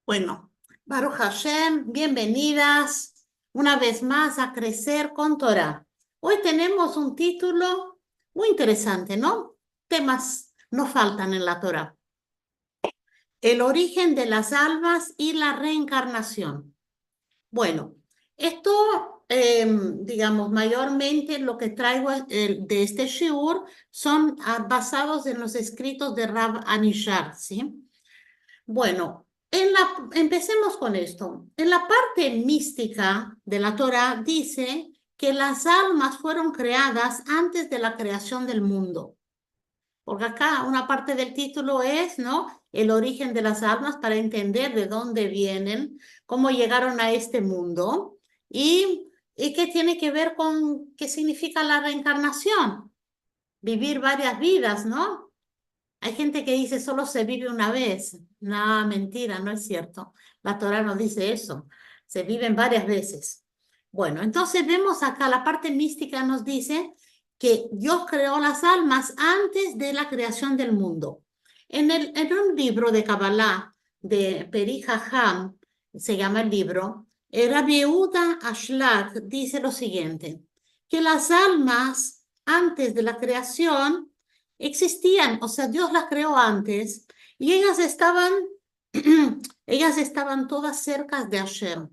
Bueno, Baruch Hashem, bienvenidas una vez más a Crecer con Torah. Hoy tenemos un título muy interesante, ¿no? Temas no faltan en la Torah. El origen de las almas y la reencarnación. Bueno, esto, digamos, mayormente lo que traigo de este shiur son basados en los escritos de Rab Anishar, ¿sí? Bueno, empecemos con esto. En la parte mística de la Torah dice que las almas fueron creadas antes de la creación del mundo. Porque acá una parte del título es, ¿no? El origen de las almas para entender de dónde vienen, cómo llegaron a este mundo y qué tiene que ver con qué significa la reencarnación. Vivir varias vidas, ¿no? Hay gente que dice solo se vive una vez. No, mentira, no es cierto. La Torah no dice eso. Se viven varias veces. Bueno, entonces vemos acá la parte mística nos dice que Dios creó las almas antes de la creación del mundo. En un libro de Kabbalah de Peri Jajam, se llama el libro, Rabbi Yehuda Ashlag dice lo siguiente, que las almas antes de la creación existían, o sea, Dios las creó antes y ellas estaban todas cerca de Hashem.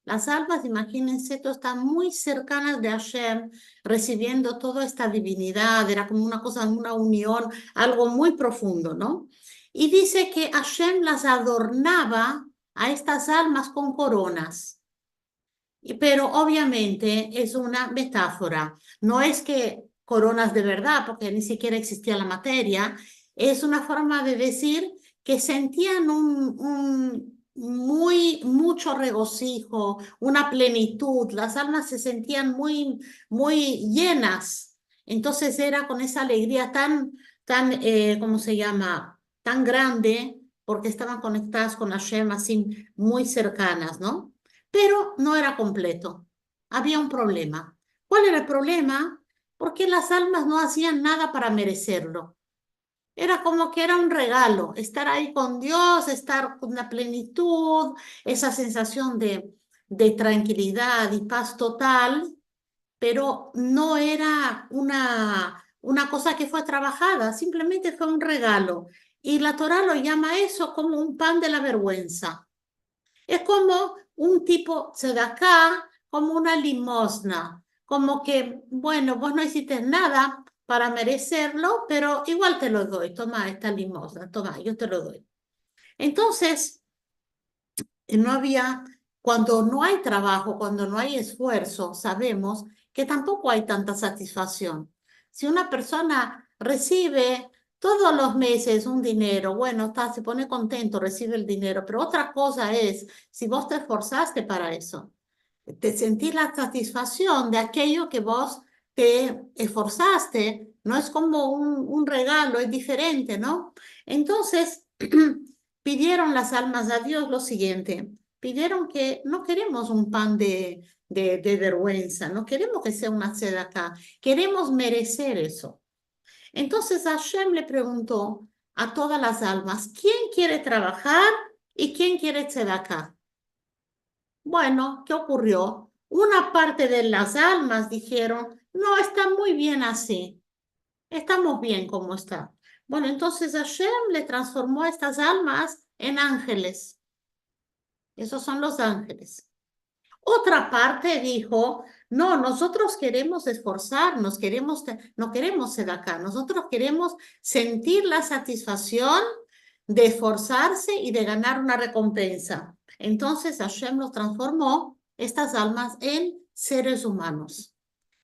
Las almas, imagínense, todas están muy cercanas de Hashem, recibiendo toda esta divinidad, era como una cosa, una unión, algo muy profundo, ¿no? Y dice que Hashem las adornaba a estas almas con coronas. Pero obviamente es una metáfora. No es que coronas de verdad, porque ni siquiera existía la materia. Es una forma de decir que sentían mucho regocijo, una plenitud. Las almas se sentían muy llenas. Entonces era con esa alegría ¿cómo se llama? Tan grande, porque estaban conectadas con Hashem así muy cercanas, ¿no? Pero no era completo. Había un problema. ¿Cuál era el problema? Porque las almas no hacían nada para merecerlo. Era como que era un regalo, estar ahí con Dios, estar con la plenitud, esa sensación de tranquilidad y paz total, pero no era una cosa que fue trabajada, simplemente fue un regalo. Y la Torah lo llama eso como un pan de la vergüenza. Es como un tipo tzedaká, como una limosna, como que, bueno, vos no hiciste nada para merecerlo, pero igual te lo doy, toma esta limosna, toma, yo te lo doy. Entonces, no había, cuando no hay trabajo, cuando no hay esfuerzo, sabemos que tampoco hay tanta satisfacción. Si una persona recibe todos los meses un dinero, bueno, se pone contento, recibe el dinero, pero otra cosa es si vos te esforzaste para eso, te sentís la satisfacción de aquello que vos te esforzaste, no es como un regalo, es diferente, ¿no? Entonces, pidieron las almas a Dios lo siguiente, pidieron que no queremos un pan de vergüenza, no queremos que sea una acá, queremos merecer eso. Entonces Hashem le preguntó a todas las almas, ¿quién quiere trabajar y quién quiere acá? Bueno, ¿qué ocurrió? Una parte de las almas dijeron, no, está muy bien así, estamos bien como está. Bueno, entonces Hashem le transformó a estas almas en ángeles. Esos son los ángeles. Otra parte dijo, no, nosotros queremos esforzarnos, no queremos ser acá, nosotros queremos sentir la satisfacción de esforzarse y de ganar una recompensa. Entonces Hashem los transformó, estas almas, en seres humanos.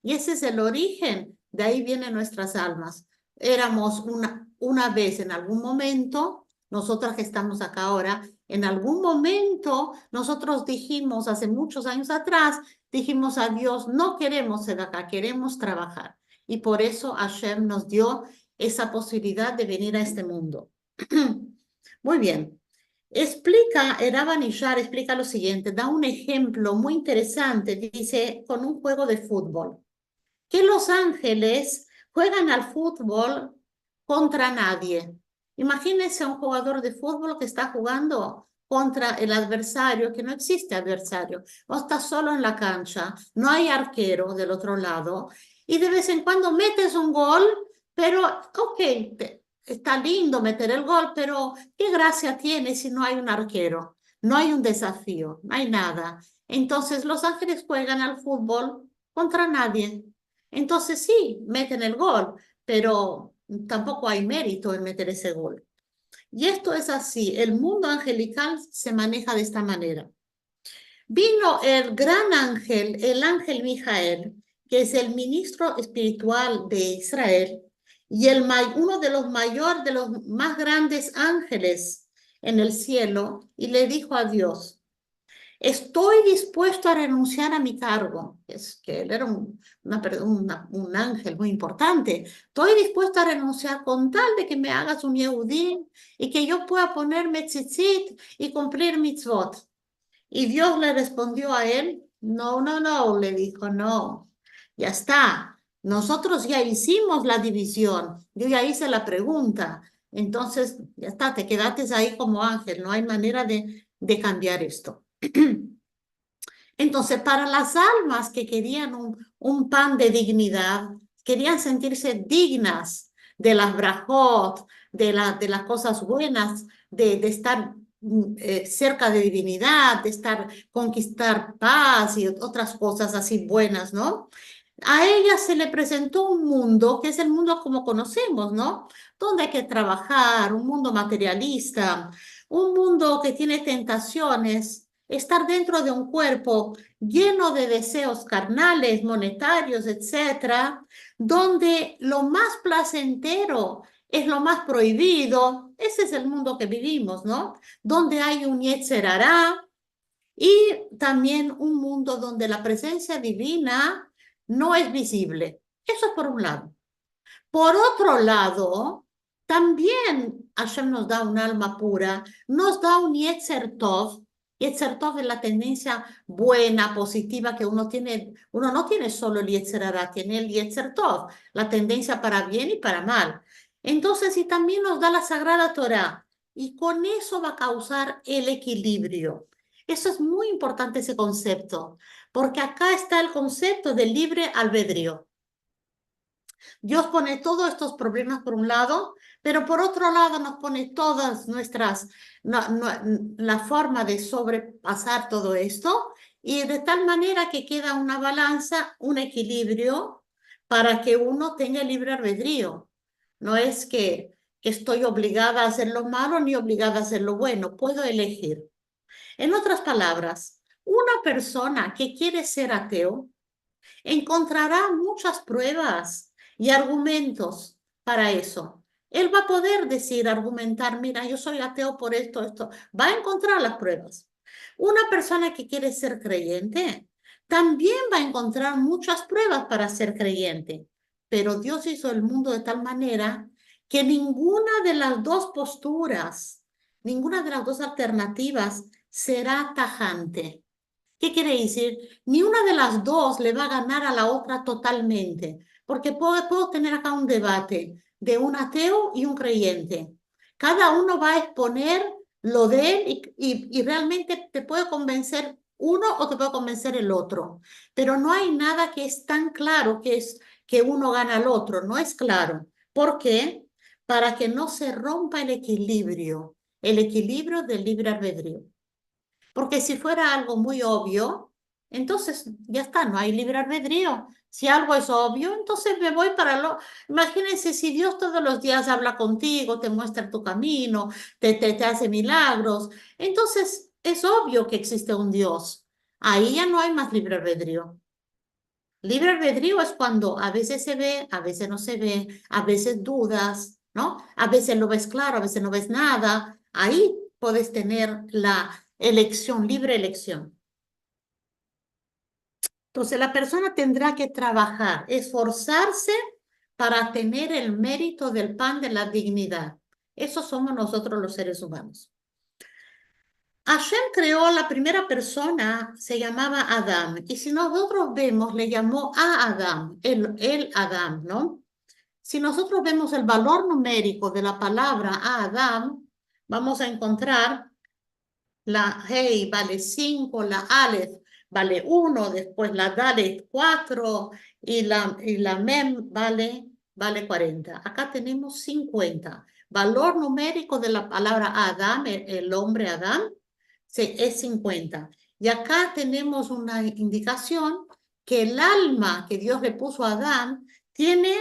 Y ese es el origen, de ahí vienen nuestras almas. Éramos una vez en algún momento, nosotras que estamos acá ahora, en algún momento nosotros dijimos, hace muchos años atrás, dijimos a Dios, no queremos ser acá, queremos trabajar. Y por eso Hashem nos dio esa posibilidad de venir a este mundo. Muy bien. Explica, Eraban Ishar explica lo siguiente, da un ejemplo muy interesante, dice, con un juego de fútbol, que los ángeles juegan al fútbol contra nadie. Imagínense un jugador de fútbol que está jugando contra el adversario, que no existe adversario. Vos estás solo en la cancha, no hay arquero del otro lado, y de vez en cuando metes un gol, pero, ok, está lindo meter el gol, pero ¿qué gracia tiene si no hay un arquero? No hay un desafío, no hay nada. Entonces los ángeles juegan al fútbol contra nadie. Entonces sí, meten el gol, pero tampoco hay mérito en meter ese gol. Y esto es así, el mundo angelical se maneja de esta manera. Vino el gran ángel, el ángel Mijael, que es el ministro espiritual de Israel y uno de los mayores, de los más grandes ángeles en el cielo, y le dijo a Dios: estoy dispuesto a renunciar a mi cargo. Es que él era un ángel muy importante. Estoy dispuesto a renunciar con tal de que me hagas un Yehudim y que yo pueda ponerme tzitzit y cumplir mitzvot. Y Dios le respondió a él: no, no, no, le dijo: no, ya está. Nosotros ya hicimos la división. Yo ya hice la pregunta. Entonces, ya está, te quedaste ahí como ángel. No hay manera de cambiar esto. Entonces, para las almas que querían un pan de dignidad, querían sentirse dignas de las brajot, de las cosas buenas, de estar cerca de divinidad, de conquistar paz y otras cosas así buenas, ¿no? A ella se le presentó un mundo que es el mundo como conocemos, ¿no? Donde hay que trabajar, un mundo materialista, un mundo que tiene tentaciones, estar dentro de un cuerpo lleno de deseos carnales, monetarios, etcétera, donde lo más placentero es lo más prohibido. Ese es el mundo que vivimos, ¿no? Donde hay un Yetzer Hará y también un mundo donde la presencia divina no es visible. Eso es por un lado. Por otro lado, también Hashem nos da un alma pura, nos da un Yetzer Tov. Yetzer Tov es la tendencia buena, positiva que uno tiene. Uno no tiene solo el Yetzer Hará, tiene el Yetzer Tov, la tendencia para bien y para mal. Entonces, y también nos da la Sagrada Torá, y con eso va a causar el equilibrio. Eso es muy importante, ese concepto, porque acá está el concepto del libre albedrío. Dios pone todos estos problemas por un lado, pero por otro lado nos pone todas la forma de sobrepasar todo esto, y de tal manera que queda una balanza, un equilibrio para que uno tenga libre albedrío. No es que estoy obligada a hacer lo malo ni obligada a hacer lo bueno, puedo elegir. En otras palabras, una persona que quiere ser ateo encontrará muchas pruebas y argumentos para eso. Él va a poder decir, argumentar: mira, yo soy ateo por esto, esto. Va a encontrar las pruebas. Una persona que quiere ser creyente también va a encontrar muchas pruebas para ser creyente. Pero Dios hizo el mundo de tal manera que ninguna de las dos posturas, ninguna de las dos alternativas será tajante. ¿Qué quiere decir? Ni una de las dos le va a ganar a la otra totalmente, porque puedo tener acá un debate de un ateo y un creyente. Cada uno va a exponer lo de él y realmente te puede convencer uno o te puede convencer el otro, pero no hay nada que es tan claro que es que uno gana al otro, no es claro. ¿Por qué? Para que no se rompa el equilibrio del libre albedrío. Porque si fuera algo muy obvio, entonces ya está, no hay libre albedrío. Si algo es obvio, entonces me voy para lo... Imagínense si Dios todos los días habla contigo, te muestra tu camino, te hace milagros. Entonces es obvio que existe un Dios. Ahí ya no hay más libre albedrío. Libre albedrío es cuando a veces se ve, a veces no se ve, a veces dudas, ¿no? A veces lo ves claro, a veces no ves nada. Ahí puedes tener la elección, libre elección. Entonces la persona tendrá que trabajar, esforzarse para tener el mérito del pan de la dignidad. Eso somos nosotros los seres humanos. Hashem creó la primera persona, se llamaba Adán, y si nosotros vemos, le llamó a Adán, el Adán, ¿no? Si nosotros vemos el valor numérico de la palabra a Adán, vamos a encontrar La Hey vale 5, la Aleph vale 1, después la Dalet 4 y la Mem vale 40. Acá tenemos 50. Valor numérico de la palabra Adam, el hombre Adam, es 50. Y acá tenemos una indicación que el alma que Dios le puso a Adán tiene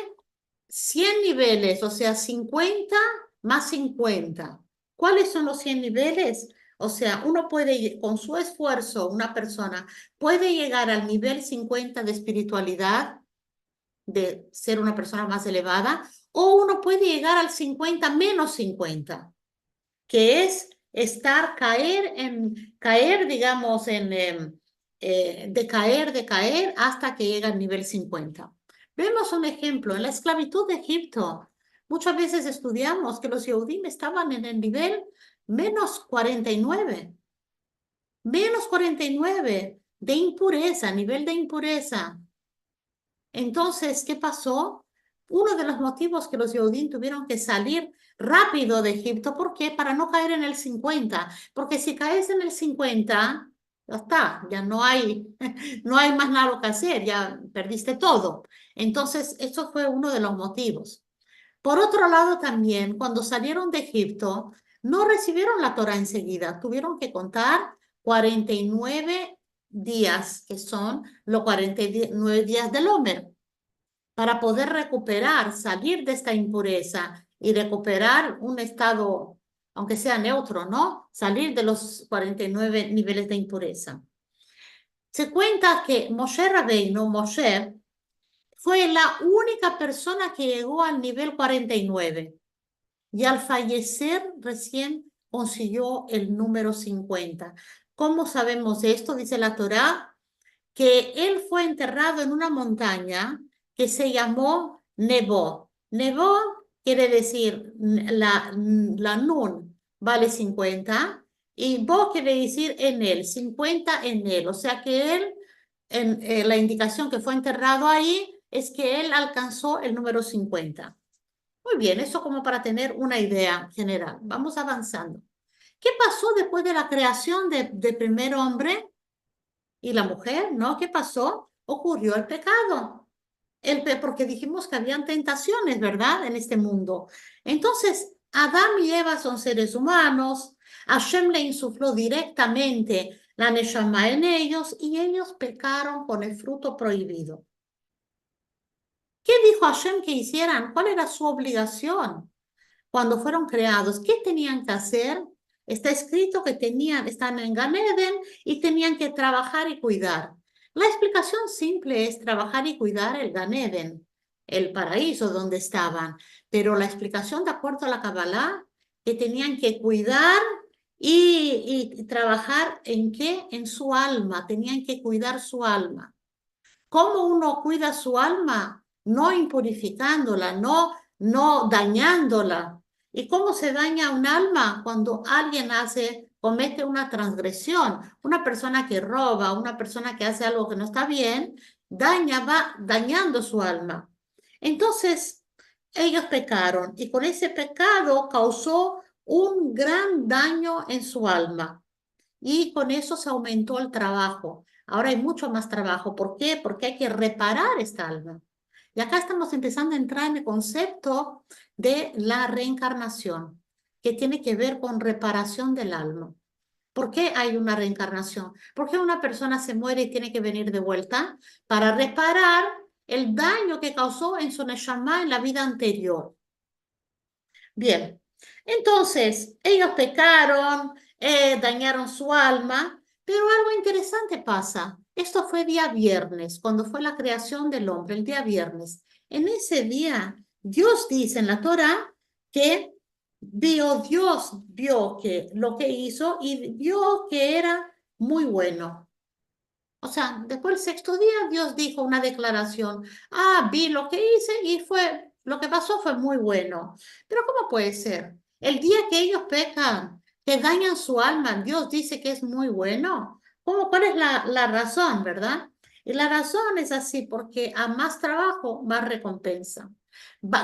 100 niveles, o sea, 50 más 50. ¿Cuáles son los 100 niveles? O sea, uno puede, con su esfuerzo, una persona puede llegar al nivel 50 de espiritualidad, de ser una persona más elevada, o uno puede llegar al 50 menos 50, que es caer, digamos, decaer hasta que llega al nivel 50. Vemos un ejemplo, en la esclavitud de Egipto, muchas veces estudiamos que los Yehudim estaban en el nivel menos 49, menos 49 de impureza, nivel de impureza. Entonces, ¿qué pasó? Uno de los motivos que los Yehudim tuvieron que salir rápido de Egipto, ¿por qué? Para no caer en el 50, porque si caes en el 50, ya está, ya no hay, no hay más nada que hacer, ya perdiste todo. Entonces, eso fue uno de los motivos. Por otro lado, también, cuando salieron de Egipto, no recibieron la Torah enseguida, tuvieron que contar 49 días, que son los 49 días del Homer, para poder recuperar, salir de esta impureza y recuperar un estado, aunque sea neutro, ¿no? Salir de los 49 niveles de impureza. Se cuenta que Moshe Rabbeinu, Moshe, fue la única persona que llegó al nivel 49 y al fallecer recién consiguió el número 50. ¿Cómo sabemos esto? Dice la Torá que él fue enterrado en una montaña que se llamó Nebo. Nebo quiere decir la Nun vale 50 y Bo quiere decir en él, 50 en él. O sea que él, la indicación que fue enterrado ahí es que él alcanzó el número 50. Muy bien, eso como para tener una idea general. Vamos avanzando. ¿Qué pasó después de la creación de primer hombre y la mujer? ¿No? ¿Qué pasó? Ocurrió el pecado. Porque dijimos que habían tentaciones, ¿verdad? En este mundo. Entonces, Adán y Eva son seres humanos. Hashem le insufló directamente la Neshama en ellos y ellos pecaron con el fruto prohibido. ¿Qué dijo Hashem que hicieran? ¿Cuál era su obligación cuando fueron creados? ¿Qué tenían que hacer? Está escrito que están en Gan Eden y tenían que trabajar y cuidar. La explicación simple es trabajar y cuidar el Gan Eden, el paraíso donde estaban. Pero la explicación de acuerdo a la Kabbalah, que tenían que cuidar y trabajar ¿en qué? En su alma, tenían que cuidar su alma. ¿Cómo uno cuida su alma? No impurificándola, no dañándola. ¿Y cómo se daña un alma? Cuando alguien comete una transgresión. Una persona que roba, una persona que hace algo que no está bien, va dañando su alma. Entonces, ellos pecaron y con ese pecado causó un gran daño en su alma y con eso se aumentó el trabajo. Ahora hay mucho más trabajo. ¿Por qué? Porque hay que reparar esta alma. Y acá estamos empezando a entrar en el concepto de la reencarnación, que tiene que ver con reparación del alma. ¿Por qué hay una reencarnación? Porque una persona se muere y tiene que venir de vuelta para reparar el daño que causó en su neshama en la vida anterior. Bien, entonces ellos pecaron, dañaron su alma, pero algo interesante pasa. Esto fue día viernes, cuando fue la creación del hombre, el día viernes. En ese día, Dios dice en la Torah que Dios vio que lo que hizo y vio que era muy bueno. O sea, después del sexto día, Dios dijo una declaración. Vi lo que hice y lo que pasó fue muy bueno. Pero ¿cómo puede ser? El día que ellos pecan, que dañan su alma, Dios dice que es muy bueno. ¿Cuál es la razón, verdad? Y la razón es así, porque a más trabajo, más recompensa.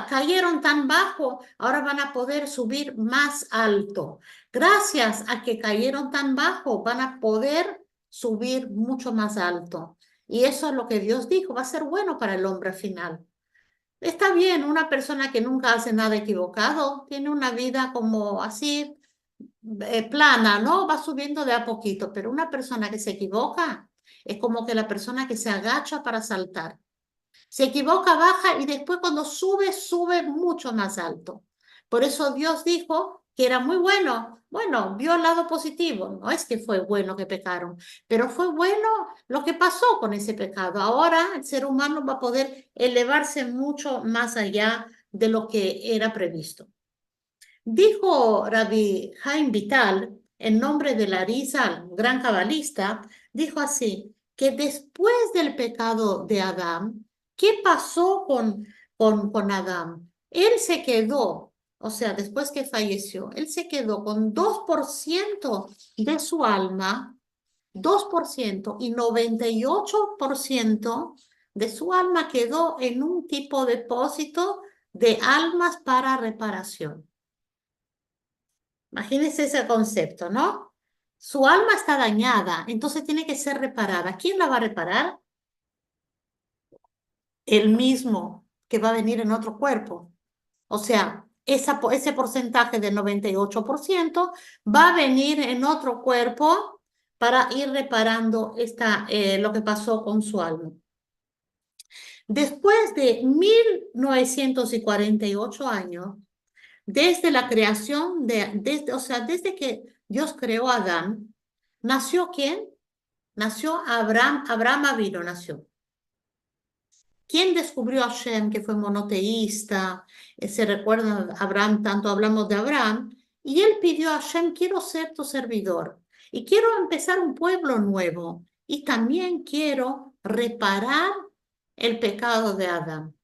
Cayeron tan bajo, ahora van a poder subir más alto. Gracias a que cayeron tan bajo, van a poder subir mucho más alto. Y eso es lo que Dios dijo, va a ser bueno para el hombre final. Está bien, una persona que nunca hace nada equivocado, tiene una vida como así, plana, ¿no? Va subiendo de a poquito, pero una persona que se equivoca es como que la persona que se agacha para saltar. Se equivoca, baja y después cuando sube, sube mucho más alto. Por eso Dios dijo que era muy bueno. Bueno, vio el lado positivo. No es que fue bueno que pecaron, pero fue bueno lo que pasó con ese pecado. Ahora el ser humano va a poder elevarse mucho más allá de lo que era previsto. Dijo Rabbi Haim Vital, en nombre de la Arizal, un gran cabalista, dijo así, que después del pecado de Adán, ¿qué pasó con Adán? Él se quedó, o sea, después que falleció, él se quedó con 2% de su alma, 2% y 98% de su alma quedó en un tipo de depósito de almas para reparación. Imagínense ese concepto, ¿no? Su alma está dañada, entonces tiene que ser reparada. ¿Quién la va a reparar? El mismo que va a venir en otro cuerpo. O sea, ese porcentaje del 98% va a venir en otro cuerpo para ir reparando lo que pasó con su alma. Después de 1948 años, desde la creación, o sea, desde que Dios creó a Adán, ¿nació quién? Nació Abraham, Abraham Avino nació. ¿Quién descubrió a Shem, que fue monoteísta? Se recuerda Abraham, tanto hablamos de Abraham, y él pidió a Shem, quiero ser tu servidor, y quiero empezar un pueblo nuevo, y también quiero reparar el pecado de Adán.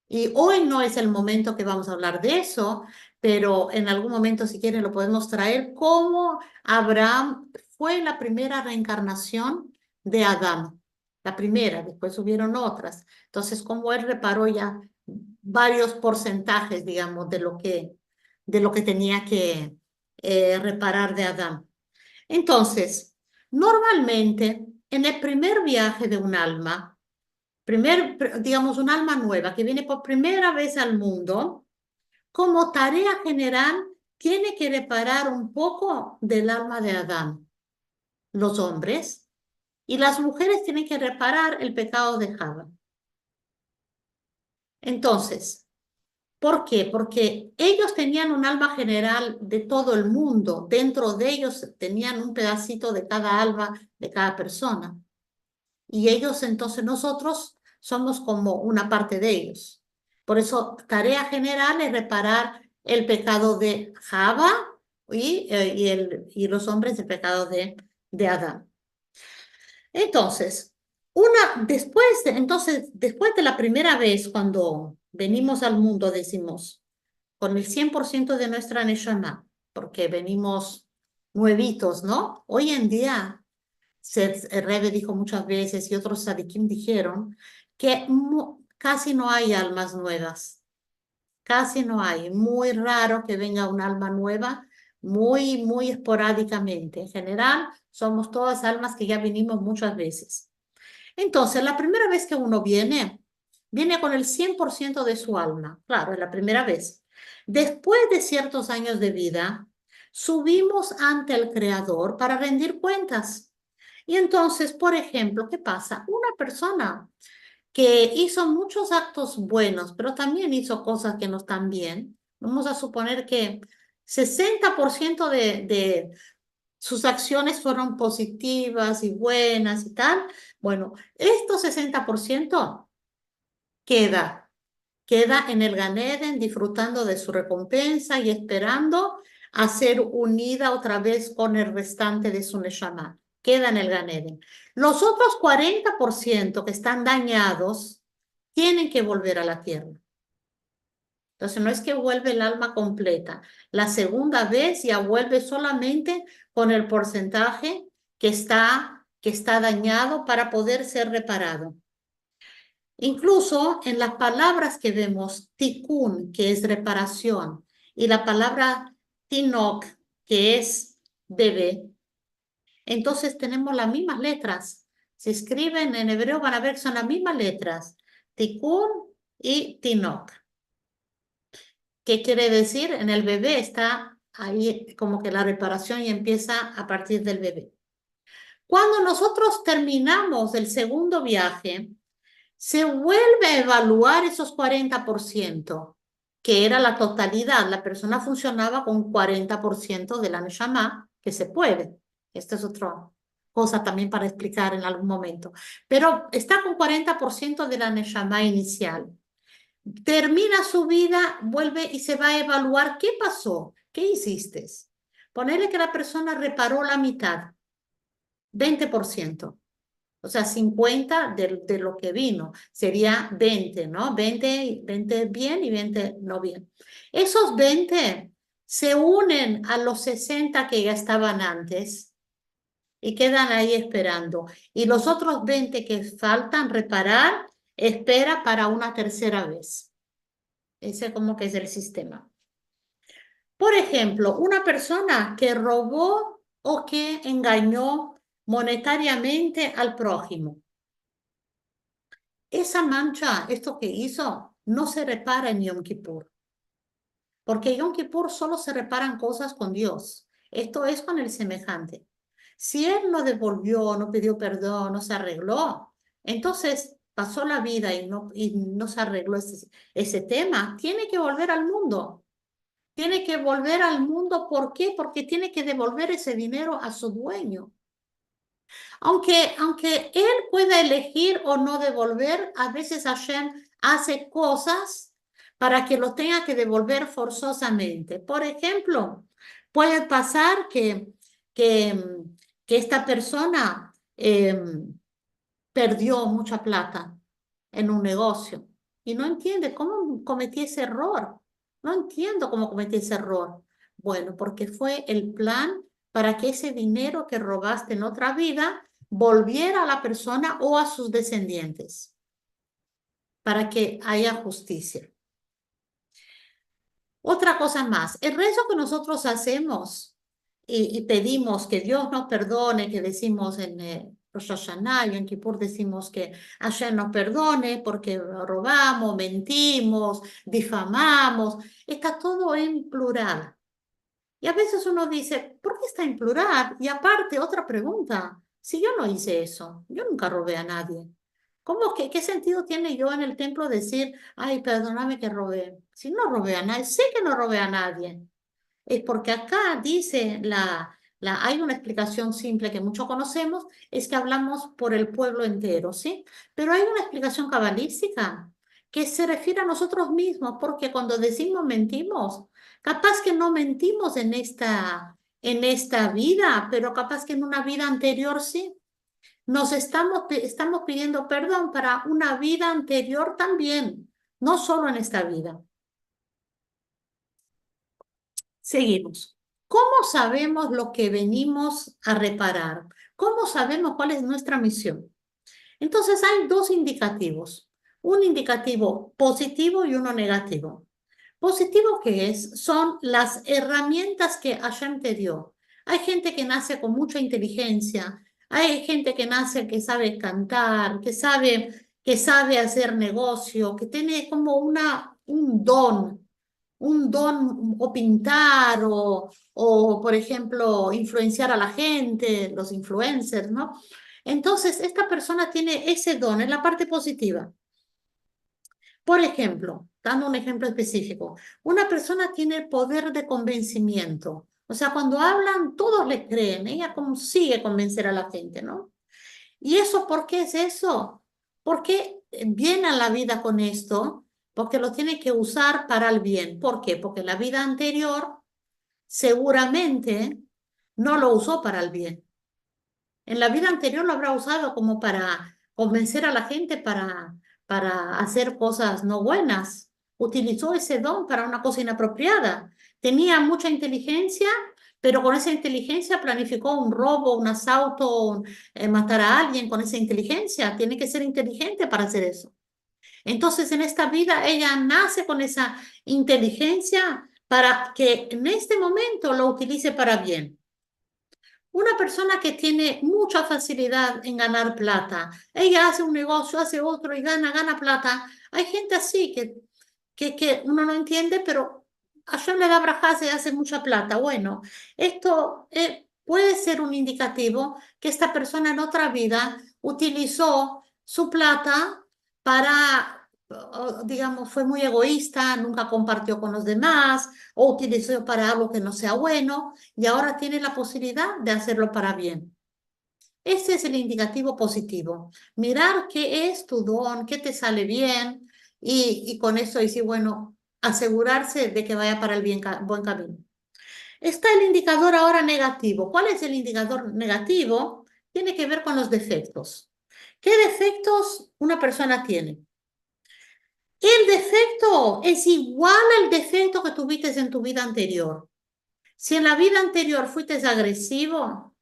Y hoy no es el momento que vamos a hablar de eso, pero en algún momento, si quieren, lo podemos traer como Abraham fue la primera reencarnación de Adán. La primera, después hubieron otras. Entonces, como él reparó ya varios porcentajes, digamos, de lo que tenía que reparar de Adán. Entonces, normalmente, en el primer viaje de un alma, digamos, un alma nueva que viene por primera vez al mundo, como tarea general, tiene que reparar un poco del alma de Adán, los hombres, y las mujeres tienen que reparar el pecado de Java. Entonces, ¿por qué? Porque ellos tenían un alma general de todo el mundo, dentro de ellos tenían un pedacito de cada alma de cada persona. Y ellos, entonces, nosotros somos como una parte de ellos. Por eso, tarea general es reparar el pecado de Java y los hombres el pecado de Adán. Entonces, después de la primera vez cuando venimos al mundo, decimos, con el 100% de nuestra Neshama, porque venimos nuevitos, ¿no? Hoy en día el Rebbe dijo muchas veces y otros sadikim dijeron que casi no hay almas nuevas, casi no hay. Muy raro que venga un alma nueva, muy, muy esporádicamente. En general, somos todas almas que ya vinimos muchas veces. Entonces, la primera vez que uno viene con el 100% de su alma. Claro, es la primera vez. Después de ciertos años de vida, subimos ante el Creador para rendir cuentas. Y entonces, por ejemplo, ¿qué pasa? Una persona que hizo muchos actos buenos, pero también hizo cosas que no están bien. Vamos a suponer que 60% de sus acciones fueron positivas y buenas y tal. Bueno, estos 60% queda, queda en el Gan Eden disfrutando de su recompensa y esperando a ser unida otra vez con el restante de su Neshama. Queda en el Gan Eden. Los otros 40% que están dañados tienen que volver a la tierra. Entonces no es que vuelve el alma completa. La segunda vez ya vuelve solamente con el porcentaje que está dañado para poder ser reparado. Incluso en las palabras que vemos, tikkun, que es reparación, y la palabra tinok, que es bebé, entonces tenemos las mismas letras. Se escriben en hebreo, van a ver que son las mismas letras, tikkun y tinok. ¿Qué quiere decir? En el bebé está ahí como que la reparación y empieza a partir del bebé. Cuando nosotros terminamos el segundo viaje, se vuelve a evaluar esos 40%, que era la totalidad. La persona funcionaba con 40% de la Neshama, que se puede. Esta es otra cosa también para explicar en algún momento. Pero está con 40% de la Neshama inicial. Termina su vida, vuelve y se va a evaluar qué pasó, qué hiciste. Ponerle que la persona reparó la mitad, 20%. O sea, 50 de lo que vino. Sería 20, ¿no? 20 bien y 20 no bien. Esos 20 se unen a los 60 que ya estaban antes y quedan ahí esperando. Y los otros 20 que faltan reparar, espera para una tercera vez. Ese como que es el sistema. Por ejemplo, una persona que robó o que engañó monetariamente al prójimo. Esa mancha, esto que hizo, no se repara en Yom Kippur. Porque en Yom Kippur solo se reparan cosas con Dios. Esto es con el semejante. Si él no devolvió, no pidió perdón, no se arregló, entonces pasó la vida y no se arregló ese tema, tiene que volver al mundo. Tiene que volver al mundo. ¿Por qué? Porque tiene que devolver ese dinero a su dueño. Aunque él pueda elegir o no devolver, a veces Hashem hace cosas para que lo tenga que devolver forzosamente. Por ejemplo, puede pasar que, que esta persona perdió mucha plata en un negocio y no entiende cómo cometí ese error. No entiendo cómo cometí ese error. Bueno, porque fue el plan para que ese dinero que robaste en otra vida volviera a la persona o a sus descendientes, para que haya justicia. Otra cosa más, el rezo que nosotros hacemos y pedimos que Dios nos perdone, que decimos en Rosh Hashanah y en Kippur decimos que Hashem nos perdone porque robamos, mentimos, difamamos, está todo en plural. Y a veces uno dice, ¿por qué está en plural? Y aparte, otra pregunta, si yo no hice eso, yo nunca robé a nadie. ¿Cómo que qué sentido tiene yo en el templo decir, ay, perdóname que robé? Si no robé a nadie, sé que no robé a nadie. Es porque acá dice hay una explicación simple que muchos conocemos, es que hablamos por el pueblo entero, ¿sí? Pero hay una explicación cabalística que se refiere a nosotros mismos, porque cuando decimos mentimos, capaz que no mentimos en esta vida, pero capaz que en una vida anterior sí. Estamos pidiendo perdón para una vida anterior también, no solo en esta vida. Seguimos. ¿Cómo sabemos lo que venimos a reparar? ¿Cómo sabemos cuál es nuestra misión? Entonces hay dos indicativos, un indicativo positivo y uno negativo. Positivo que son las herramientas que Hashem te dio. Hay gente que nace con mucha inteligencia, hay gente que nace que sabe cantar, que sabe hacer negocio, que tiene como un don o pintar o, por ejemplo, influenciar a la gente, los influencers, ¿no? Entonces, esta persona tiene ese don, es la parte positiva. Por ejemplo, dando un ejemplo específico, una persona tiene el poder de convencimiento. O sea, cuando hablan, todos le creen. Ella consigue convencer a la gente, ¿no? ¿Y eso por qué es eso? Porque viene a la vida con esto, porque lo tiene que usar para el bien. ¿Por qué? Porque la vida anterior seguramente no lo usó para el bien. En la vida anterior lo habrá usado como para convencer a la gente para hacer cosas no buenas. Utilizó ese don para una cosa inapropiada. Tenía mucha inteligencia, pero con esa inteligencia planificó un robo, un asalto, matar a alguien con esa inteligencia. Tiene que ser inteligente para hacer eso. Entonces, en esta vida, ella nace con esa inteligencia para que en este momento lo utilice para bien. Una persona que tiene mucha facilidad en ganar plata, ella hace un negocio, hace otro y gana plata. Hay gente así que uno no entiende, pero a Hashem le da brajas y hace mucha plata. Bueno, esto puede ser un indicativo que esta persona en otra vida utilizó su plata para, digamos, fue muy egoísta, nunca compartió con los demás o utilizó para algo que no sea bueno y ahora tiene la posibilidad de hacerlo para bien. Ese es el indicativo positivo. Mirar qué es tu don, qué te sale bien y con eso decir, bueno, asegurarse de que vaya para el buen camino. Está el indicador ahora negativo. ¿Cuál es el indicador negativo? Tiene que ver con los defectos. ¿Qué defectos una persona tiene? El defecto es igual al defecto que tuviste en tu vida anterior. Si en la vida anterior fuiste agresivo,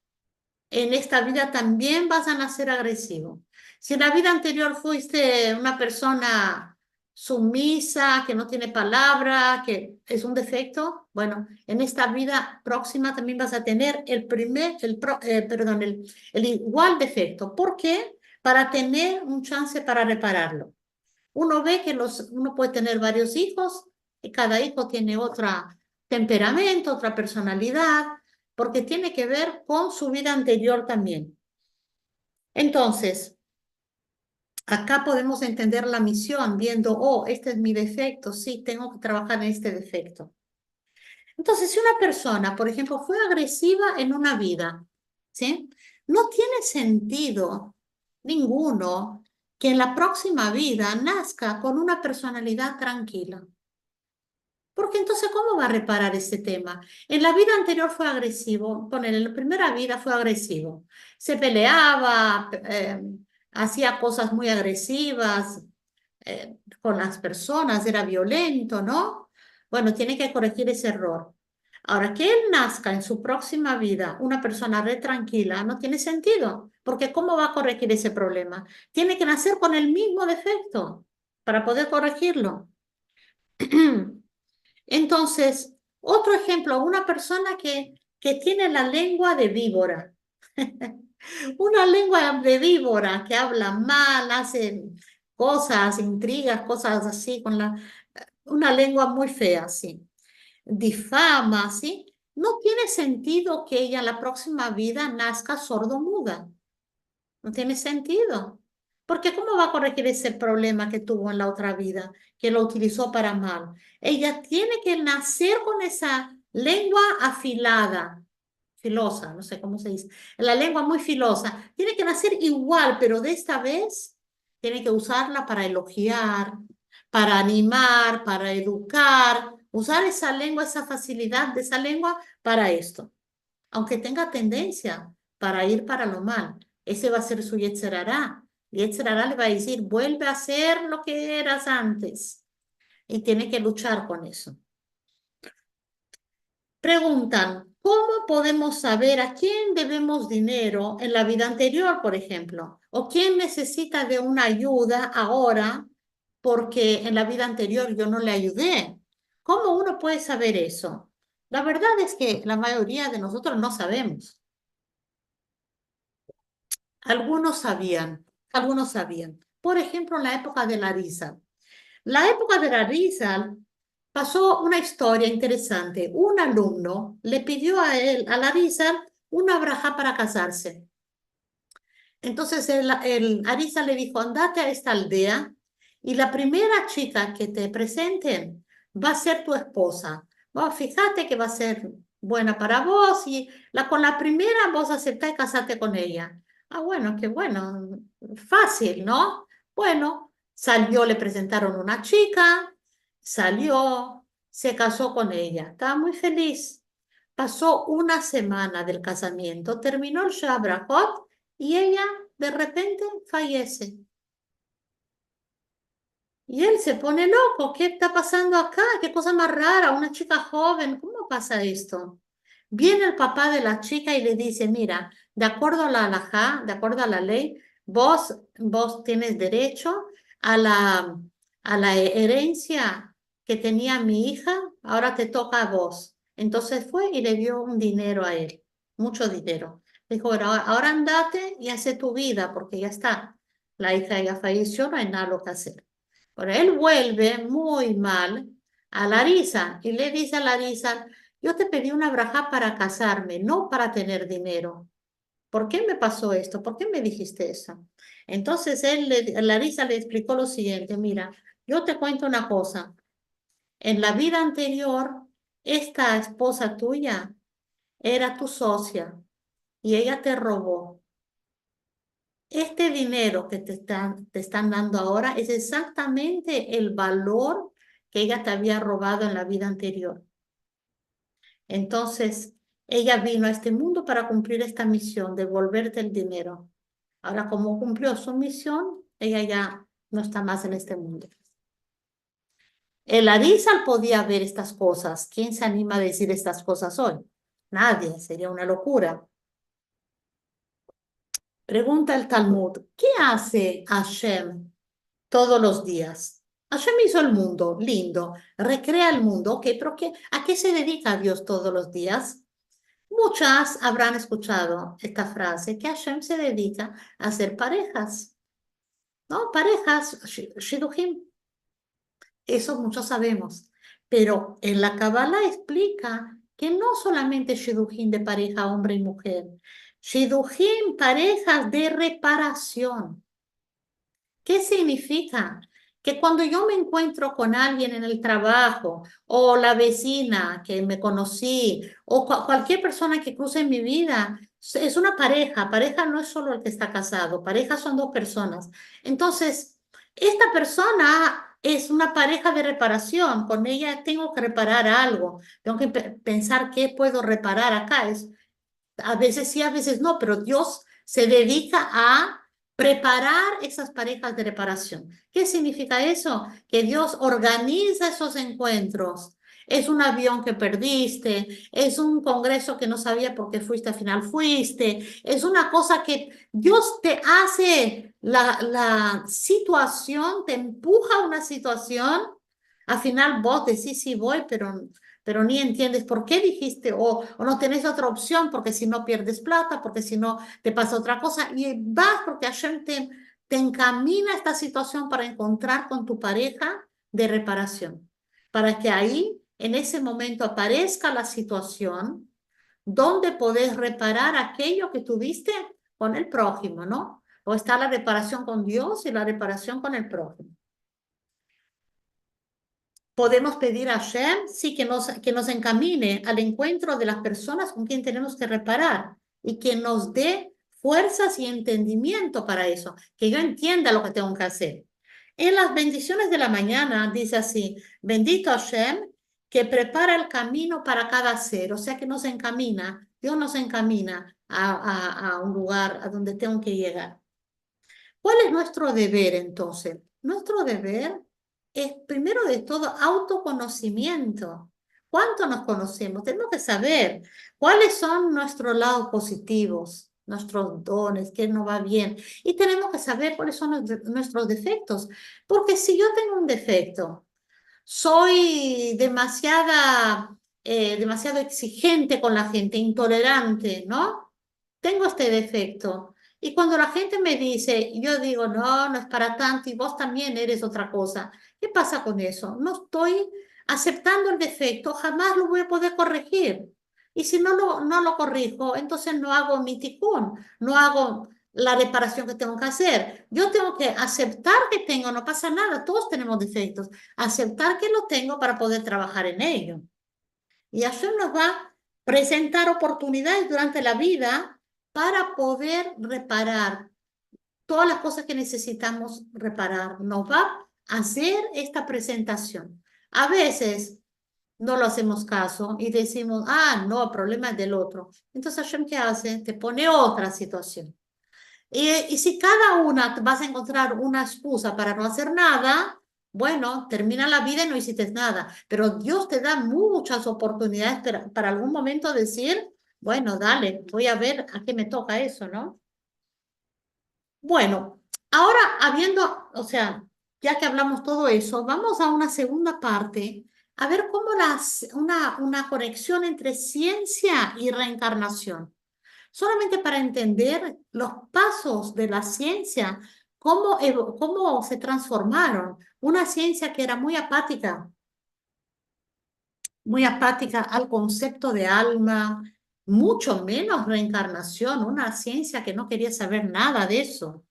en esta vida también vas a nacer agresivo. Si en la vida anterior fuiste una persona sumisa, que no tiene palabra, que es un defecto, bueno, en esta vida próxima también vas a tener el igual defecto. ¿Por qué? Para tener un chance para repararlo. Uno ve que uno puede tener varios hijos y cada hijo tiene otro temperamento, otra personalidad, porque tiene que ver con su vida anterior también. Entonces, acá podemos entender la misión viendo, oh, este es mi defecto, sí, tengo que trabajar en este defecto. Entonces, si una persona, por ejemplo, fue agresiva en una vida, ¿sí? No tiene sentido ninguno que en la próxima vida nazca con una personalidad tranquila. Porque entonces, ¿cómo va a reparar ese tema? En la vida anterior fue agresivo, poner en la primera vida fue agresivo. Se peleaba, hacía cosas muy agresivas con las personas, era violento, ¿no? Bueno, tiene que corregir ese error. Ahora, que él nazca en su próxima vida una persona re tranquila no tiene sentido, porque ¿cómo va a corregir ese problema? Tiene que nacer con el mismo defecto para poder corregirlo. Entonces, otro ejemplo, una persona que tiene la lengua de víbora. Una lengua de víbora que habla mal, hace cosas, intrigas, cosas así, una lengua muy fea, sí. Difama, ¿sí? No tiene sentido que ella en la próxima vida nazca sordo-muda. No tiene sentido. Porque ¿cómo va a corregir ese problema que tuvo en la otra vida, que lo utilizó para mal? Ella tiene que nacer con esa lengua afilada, filosa, no sé cómo se dice, la lengua muy filosa. Tiene que nacer igual, pero de esta vez tiene que usarla para elogiar, para animar, para educar, usar esa lengua, esa facilidad de esa lengua para esto aunque tenga tendencia para ir para lo mal. Ese va a ser su Yetzer Hará. Yetzer Hará le va a decir, vuelve a ser lo que eras antes. Y tiene que luchar con eso. Preguntan, ¿cómo podemos saber a quién debemos dinero en la vida anterior, por ejemplo? ¿O quién necesita de una ayuda ahora porque en la vida anterior yo no le ayudé? ¿Cómo uno puede saber eso? La verdad es que la mayoría de nosotros no sabemos. Algunos sabían, algunos sabían. Por ejemplo, en la época de la risa. La época de la risa pasó una historia interesante. Un alumno le pidió a la risa una braja para casarse. Entonces el Arisa le dijo, andate a esta aldea y la primera chica que te presenten va a ser tu esposa. Fíjate que va a ser buena para vos y con la primera vos aceptás casarte con ella. Ah, bueno, qué bueno, fácil, ¿no? Bueno, salió, le presentaron una chica, salió, se casó con ella, estaba muy feliz. Pasó una semana del casamiento, terminó el Shabrajot y ella de repente fallece. Y él se pone loco. ¿Qué está pasando acá? ¿Qué cosa más rara? Una chica joven. ¿Cómo pasa esto? Viene el papá de la chica y le dice, mira, de acuerdo a la halajá, de acuerdo a la ley, vos tienes derecho a la herencia que tenía mi hija, ahora te toca a vos. Entonces fue y le dio un dinero a él, mucho dinero. Dijo, bueno, ahora andate y hace tu vida, porque ya está. La hija ya falleció, no hay nada lo que hacer. Pero él vuelve muy mal a Larisa y le dice a Larisa, yo te pedí una braja para casarme, no para tener dinero. ¿Por qué me pasó esto? ¿Por qué me dijiste eso? Entonces Larisa le explicó lo siguiente, mira, yo te cuento una cosa. En la vida anterior, esta esposa tuya era tu socia y ella te robó. Este dinero que te están dando ahora es exactamente el valor que ella te había robado en la vida anterior. Entonces, ella vino a este mundo para cumplir esta misión, devolverte el dinero. Ahora, como cumplió su misión, ella ya no está más en este mundo. El Arizal podía ver estas cosas. ¿Quién se anima a decir estas cosas hoy? Nadie, sería una locura. Pregunta el Talmud, ¿qué hace Hashem todos los días? Hashem hizo el mundo, lindo, recrea el mundo, ok, pero ¿a qué se dedica Dios todos los días? Muchas habrán escuchado esta frase, que Hashem se dedica a hacer parejas, ¿no? Parejas, shidduchim, eso muchos sabemos. Pero en la Kabbalah explica que no solamente shidduchim de pareja hombre y mujer, shidduchim parejas de reparación. ¿Qué significa? Que cuando yo me encuentro con alguien en el trabajo o la vecina que me conocí o cualquier persona que cruce en mi vida, es una pareja. Pareja no es solo el que está casado, pareja son dos personas. Entonces, esta persona es una pareja de reparación. Con ella tengo que reparar algo. Tengo que pensar qué puedo reparar acá. A veces sí, a veces no, pero Dios se dedica a preparar esas parejas de reparación. ¿Qué significa eso? Que Dios organiza esos encuentros. Es un avión que perdiste, es un congreso que no sabía por qué fuiste, al final fuiste, es una cosa que Dios te hace la situación, te empuja a una situación, al final vos decís sí voy, pero ni entiendes por qué dijiste o no tenés otra opción, porque si no pierdes plata, porque si no te pasa otra cosa, y vas porque Hashem te encamina a esta situación para encontrar con tu pareja de reparación, para que ahí, en ese momento, aparezca la situación donde podés reparar aquello que tuviste con el prójimo, ¿no? O está la reparación con Dios y la reparación con el prójimo. Podemos pedir a Hashem, sí, que nos encamine al encuentro de las personas con quien tenemos que reparar y que nos dé fuerzas y entendimiento para eso, que yo entienda lo que tengo que hacer. En las bendiciones de la mañana dice así, bendito Hashem, que prepara el camino para cada ser, o sea que nos encamina, Dios nos encamina a un lugar a donde tengo que llegar. ¿Cuál es nuestro deber entonces? Nuestro deber es, primero de todo, autoconocimiento. ¿Cuánto nos conocemos? Tenemos que saber cuáles son nuestros lados positivos, nuestros dones, qué nos va bien. Y tenemos que saber cuáles son nuestros defectos. Porque si yo tengo un defecto, soy demasiado exigente con la gente, intolerante, ¿no? Tengo este defecto. Y cuando la gente me dice, yo digo, no, no es para tanto y vos también eres otra cosa. ¿Qué pasa con eso? No estoy aceptando el defecto, jamás lo voy a poder corregir. Y si no lo corrijo, entonces no hago mi tikkun, no hago la reparación que tengo que hacer. Yo tengo que aceptar que tengo, no pasa nada, todos tenemos defectos, aceptar que lo tengo para poder trabajar en ello. Y Hashem nos va a presentar oportunidades durante la vida para poder reparar todas las cosas que necesitamos reparar. Nos va a hacer esta presentación. A veces no lo hacemos caso y decimos, ah, no, el problema es del otro. Entonces Hashem, ¿qué hace? Te pone otra situación. Y si cada una vas a encontrar una excusa para no hacer nada, bueno, termina la vida y no hiciste nada. Pero Dios te da muchas oportunidades para algún momento decir, bueno, dale, voy a ver a qué me toca eso, ¿no? Bueno, ahora habiendo, o sea, ya que hablamos todo eso, vamos a una segunda parte, a ver cómo una conexión entre ciencia y reencarnación. Solamente para entender los pasos de la ciencia, cómo se transformaron. Una ciencia que era muy apática al concepto de alma, mucho menos reencarnación, una ciencia que no quería saber nada de eso,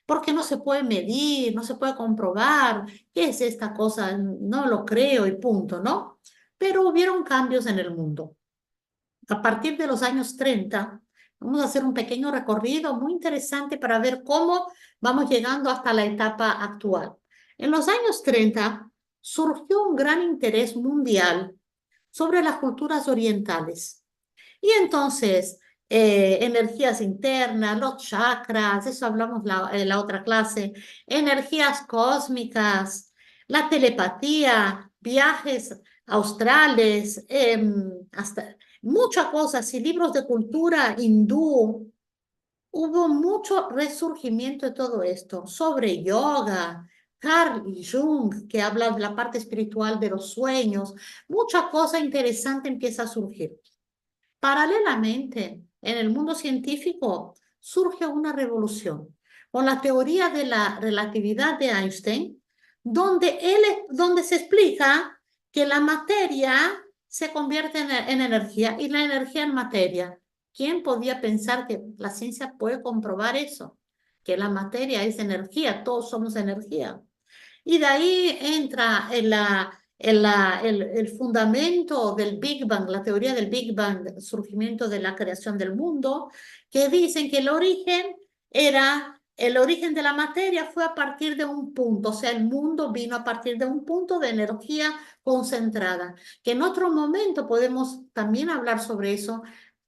porque no se puede medir, no se puede comprobar, ¿qué es esta cosa? No lo creo y punto, ¿no? Pero hubieron cambios en el mundo. A partir de los años 30, vamos a hacer un pequeño recorrido muy interesante para ver cómo vamos llegando hasta la etapa actual. En los años 30 surgió un gran interés mundial sobre las culturas orientales. Y entonces, energías internas, los chakras, eso hablamos en la otra clase, energías cósmicas, la telepatía, viajes australes, hasta muchas cosas y libros de cultura hindú. Hubo mucho resurgimiento de todo esto sobre yoga. Carl Jung, que habla de la parte espiritual de los sueños, mucha cosa interesante empieza a surgir. Paralelamente, en el mundo científico surge una revolución con la teoría de la relatividad de Einstein, donde se explica que la materia se convierte en energía y la energía en materia. ¿Quién podía pensar que la ciencia puede comprobar eso? Que la materia es energía, todos somos energía. Y de ahí entra el fundamento del Big Bang, la teoría del Big Bang, el surgimiento de la creación del mundo, que dicen que el origen de la materia fue a partir de un punto, o sea, el mundo vino a partir de un punto de energía concentrada, que en otro momento podemos también hablar sobre eso,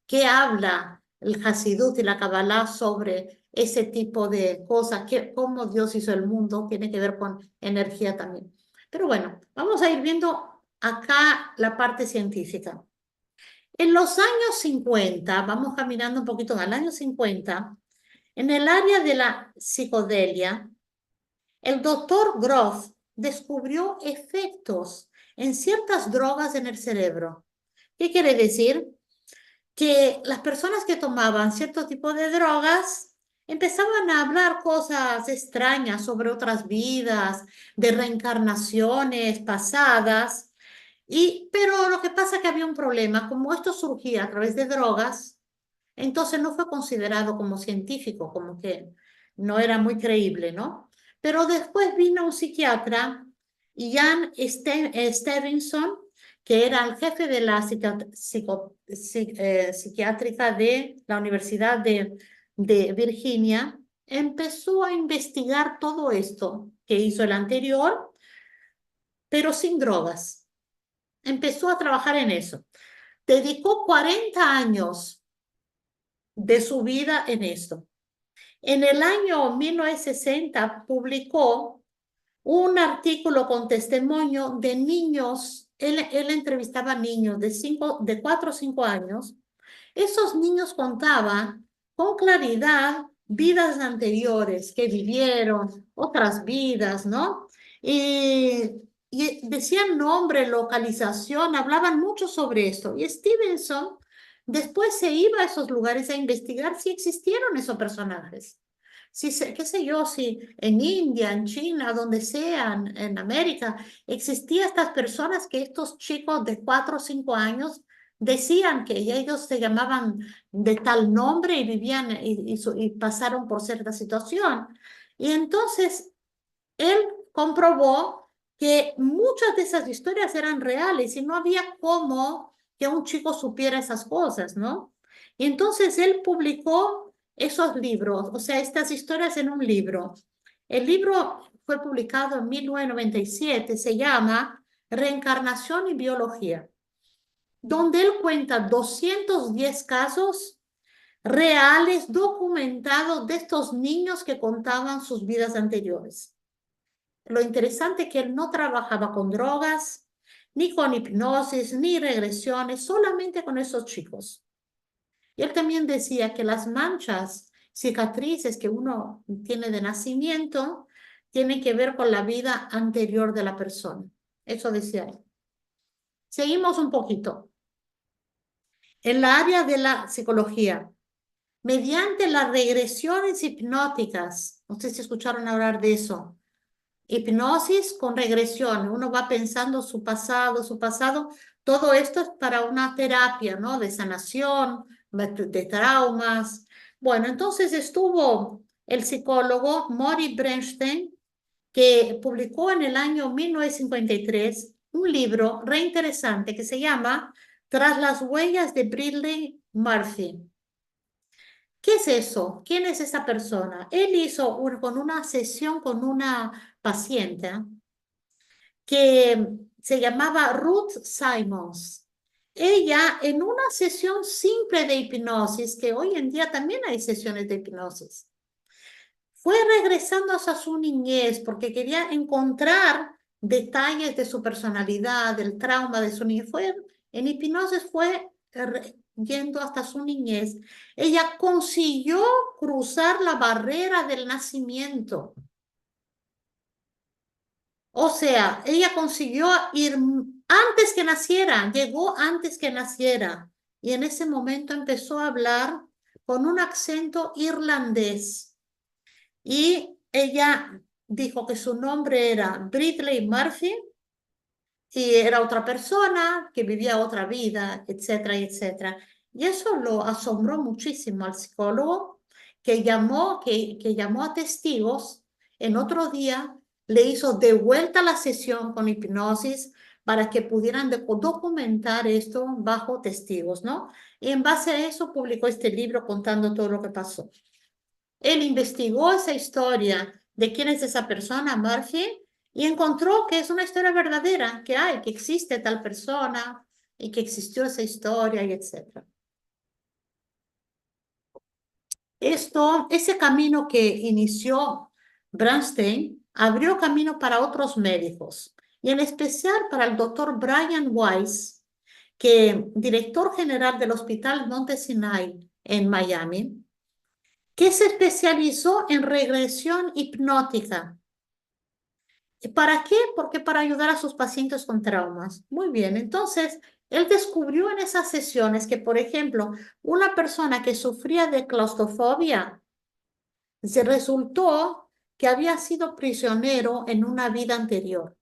que habla el Hasidut y la Kabbalah sobre ese tipo de cosas, cómo Dios hizo el mundo, tiene que ver con energía también. Pero bueno, vamos a ir viendo acá la parte científica. En los años 50, vamos caminando un poquito en el año 50, en el área de la psicodelia, el doctor Groff descubrió efectos en ciertas drogas en el cerebro. ¿Qué quiere decir? Que las personas que tomaban cierto tipo de drogas empezaban a hablar cosas extrañas sobre otras vidas, de reencarnaciones pasadas, pero lo que pasa es que había un problema, como esto surgía a través de drogas, entonces no fue considerado como científico, como que no era muy creíble, ¿no? Pero después vino un psiquiatra, Stevenson, que era el jefe de la psiquiátrica de la Universidad de Virginia, empezó a investigar todo esto que hizo el anterior, pero sin drogas. Empezó a trabajar en eso. Dedicó 40 años de su vida en esto. En el año 1960 publicó un artículo con testimonio de niños. Él entrevistaba niños de 4 o 5 años. Esos niños contaban con claridad vidas anteriores que vivieron, otras vidas, ¿no? Y decían nombre, localización, hablaban mucho sobre esto. Y Stevenson después se iba a esos lugares a investigar si existieron esos personajes. Si, qué sé yo, si en India, en China, donde sean, en América, existían estas personas que estos chicos de 4 o 5 años decían que ellos se llamaban de tal nombre y vivían y pasaron por cierta situación. Y entonces él comprobó que muchas de esas historias eran reales y no había cómo que un chico supiera esas cosas, ¿no? Y entonces él publicó esos libros, o sea, estas historias en un libro. El libro fue publicado en 1997, se llama Reencarnación y Biología, donde él cuenta 210 casos reales documentados de estos niños que contaban sus vidas anteriores. Lo interesante es que él no trabajaba con drogas, ni con hipnosis, ni regresiones, solamente con esos chicos. Y él también decía que las manchas, cicatrices que uno tiene de nacimiento, tienen que ver con la vida anterior de la persona. Eso decía él. Seguimos un poquito. En la área de la psicología, mediante las regresiones hipnóticas, no sé si escucharon hablar de eso, hipnosis con regresión, uno va pensando su pasado, todo esto es para una terapia, ¿no? De sanación, de traumas. Bueno, entonces estuvo el psicólogo Mori Bernstein, que publicó en el año 1953 un libro re interesante que se llama Tras las huellas de Bradley Murphy. ¿Qué es eso? ¿Quién es esa persona? Él hizo con una sesión con una paciente que se llamaba Ruth Simons. Ella, en una sesión simple de hipnosis, que hoy en día también hay sesiones de hipnosis, fue regresando hacia su niñez porque quería encontrar detalles de su personalidad, del trauma de su niñez. En hipnosis fue yendo hasta su niñez. Ella consiguió cruzar la barrera del nacimiento. O sea, ella consiguió ir antes que naciera, llegó antes que naciera. Y en ese momento empezó a hablar con un acento irlandés. Y ella dijo que su nombre era Bradley Murphy y era otra persona que vivía otra vida, etcétera, etcétera. Y eso lo asombró muchísimo al psicólogo que llamó a testigos en otro día, le hizo de vuelta la sesión con hipnosis para que pudieran documentar esto bajo testigos, ¿no? Y en base a eso publicó este libro contando todo lo que pasó. Él investigó esa historia de quién es esa persona, Murphy, y encontró que es una historia verdadera, que existe tal persona y que existió esa historia y etc. Ese camino que inició Bernstein abrió camino para otros médicos, y en especial para el doctor Brian Weiss, que director general del Hospital Monte Sinai en Miami, que se especializó en regresión hipnótica. ¿Para qué? Porque para ayudar a sus pacientes con traumas. Muy bien, entonces él descubrió en esas sesiones que, por ejemplo, una persona que sufría de claustrofobia se resultó que había sido prisionero en una vida anterior.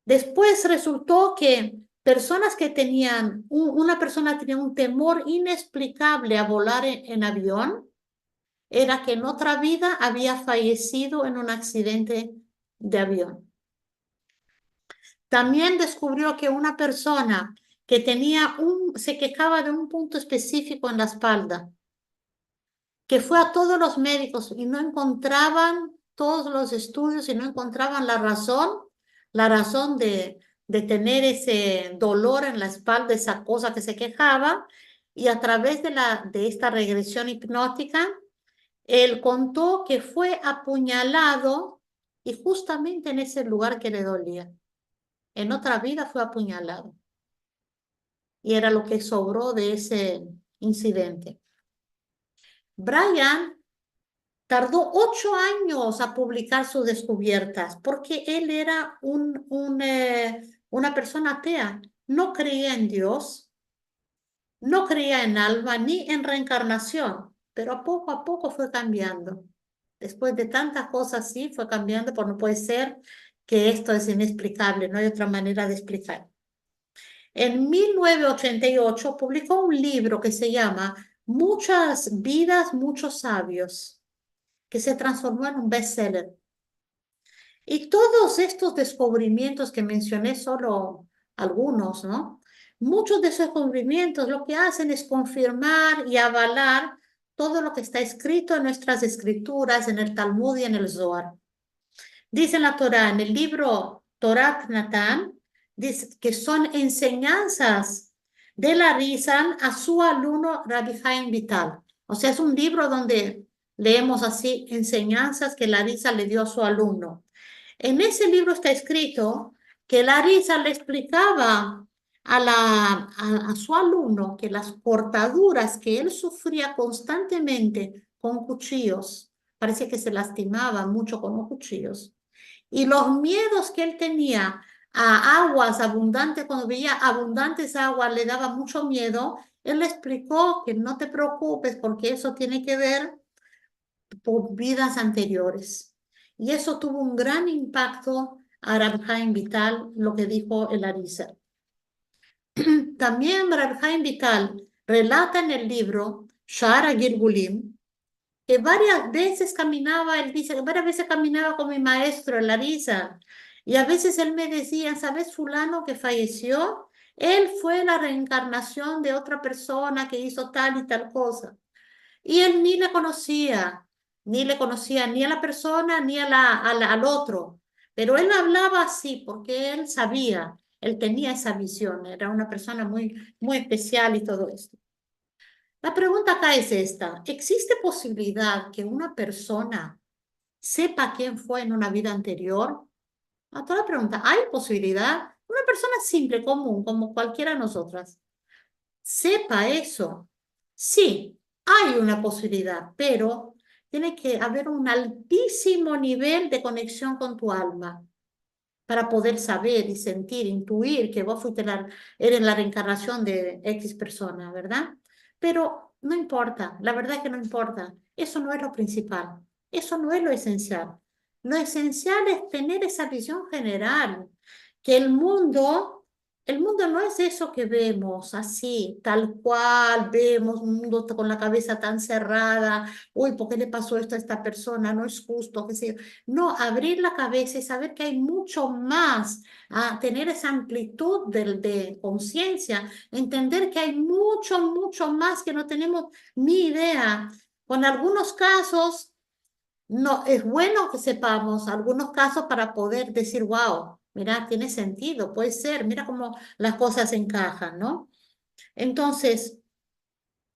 Después resultó que personas que tenían, una persona tenía un temor inexplicable a volar en avión, era que en otra vida había fallecido en un accidente de avión. También descubrió que una persona que se quejaba de un punto específico en la espalda, que fue a todos los médicos y no encontraban todos los estudios y no encontraban la razón de tener ese dolor en la espalda, esa cosa que se quejaba, y a través de esta regresión hipnótica, él contó que fue apuñalado y justamente en ese lugar que le dolía. En otra vida fue apuñalado. Y era lo que sobró de ese incidente. Brian tardó 8 años a publicar sus descubiertas porque él era una persona atea. No creía en Dios, no creía en alma ni en reencarnación, pero a poco fue cambiando. Después de tantas cosas, sí, fue cambiando, porque no puede ser que esto es inexplicable, no hay otra manera de explicar. En 1988 publicó un libro que se llama Muchas vidas, muchos sabios, que se transformó en un bestseller. Y todos estos descubrimientos que mencioné, solo algunos, ¿no? Muchos de esos descubrimientos lo que hacen es confirmar y avalar todo lo que está escrito en nuestras escrituras, en el Talmud y en el Zohar. Dice la Torá, en el libro Torat Natán, dice que son enseñanzas de la Rizal a su alumno Rabbi Haim Vital. O sea, es un libro donde leemos así enseñanzas que la Rizal le dio a su alumno. En ese libro está escrito que la Rizal le explicaba a su alumno que las cortaduras que él sufría constantemente con cuchillos parece que se lastimaba mucho con los cuchillos. Y los miedos que él tenía a aguas abundantes, cuando veía abundantes aguas, le daba mucho miedo. Él le explicó que no te preocupes porque eso tiene que ver por vidas anteriores. Y eso tuvo un gran impacto a Rab Chaim Vital, lo que dijo el Arizal. También Rab Chaim Vital relata en el libro Shara Gilgulim que varias veces caminaba, él dice que varias veces caminaba con mi maestro, el Arizal, y a veces él me decía, ¿sabes fulano que falleció? Él fue la reencarnación de otra persona que hizo tal y tal cosa. Y él ni le conocía, ni le conocía ni a la persona ni al otro. Pero él hablaba así porque él sabía, él tenía esa visión, era una persona muy, muy especial y todo esto. La pregunta acá es esta, ¿existe posibilidad que una persona sepa quién fue en una vida anterior? A toda la pregunta, ¿hay posibilidad? Una persona simple, común, como cualquiera de nosotras, sepa eso. Sí, hay una posibilidad, pero tiene que haber un altísimo nivel de conexión con tu alma para poder saber y sentir, intuir que vos eres la reencarnación de X persona, ¿verdad? Pero no importa, la verdad es que no importa. Eso no es lo principal, eso no es lo esencial. Lo esencial es tener esa visión general, que el mundo no es eso que vemos así, tal cual, vemos un mundo con la cabeza tan cerrada, uy, ¿por qué le pasó esto a esta persona? No es justo, qué sé yo. No, abrir la cabeza y saber que hay mucho más, tener esa amplitud de conciencia, entender que hay mucho, mucho más que no tenemos ni idea. Con algunos casos, no, es bueno que sepamos algunos casos para poder decir, wow, mira, tiene sentido, puede ser, mira cómo las cosas encajan, ¿no? Entonces,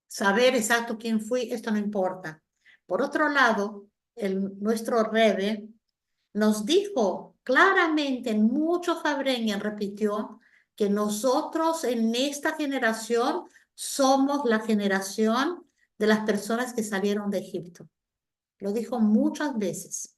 saber exacto quién fui, esto no importa. Por otro lado, nuestro Rebe nos dijo claramente, en muchos Fabreña repitió, que nosotros en esta generación somos la generación de las personas que salieron de Egipto. Lo dijo muchas veces.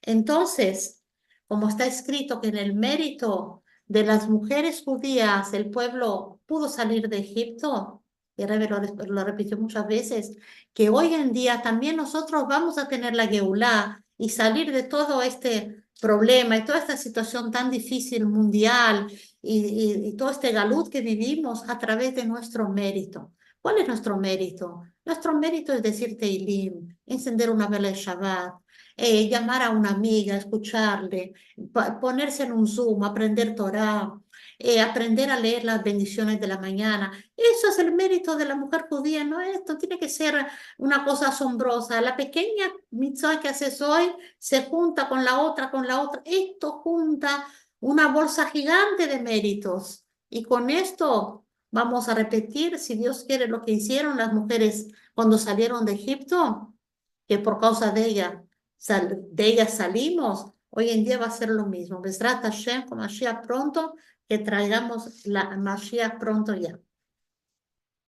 Entonces, como está escrito que en el mérito de las mujeres judías el pueblo pudo salir de Egipto, y Rebbe lo repitió muchas veces, que hoy en día también nosotros vamos a tener la Geulá y salir de todo este problema y toda esta situación tan difícil mundial y todo este galut que vivimos a través de nuestro mérito. ¿Cuál es nuestro mérito? Nuestro mérito es decir Teilim, encender una vela de Shabbat, llamar a una amiga, escucharle, ponerse en un Zoom, aprender Torah, aprender a leer las bendiciones de la mañana. Eso es el mérito de la mujer judía, no esto tiene que ser una cosa asombrosa. La pequeña mitzvah que haces hoy se junta con la otra, con la otra. Esto junta una bolsa gigante de méritos. Y con esto vamos a repetir, si Dios quiere, lo que hicieron las mujeres cuando salieron de Egipto, que por causa de ella salimos, hoy en día va a ser lo mismo. Besrat Hashem con Mashiach pronto, que traigamos la Mashiach pronto ya.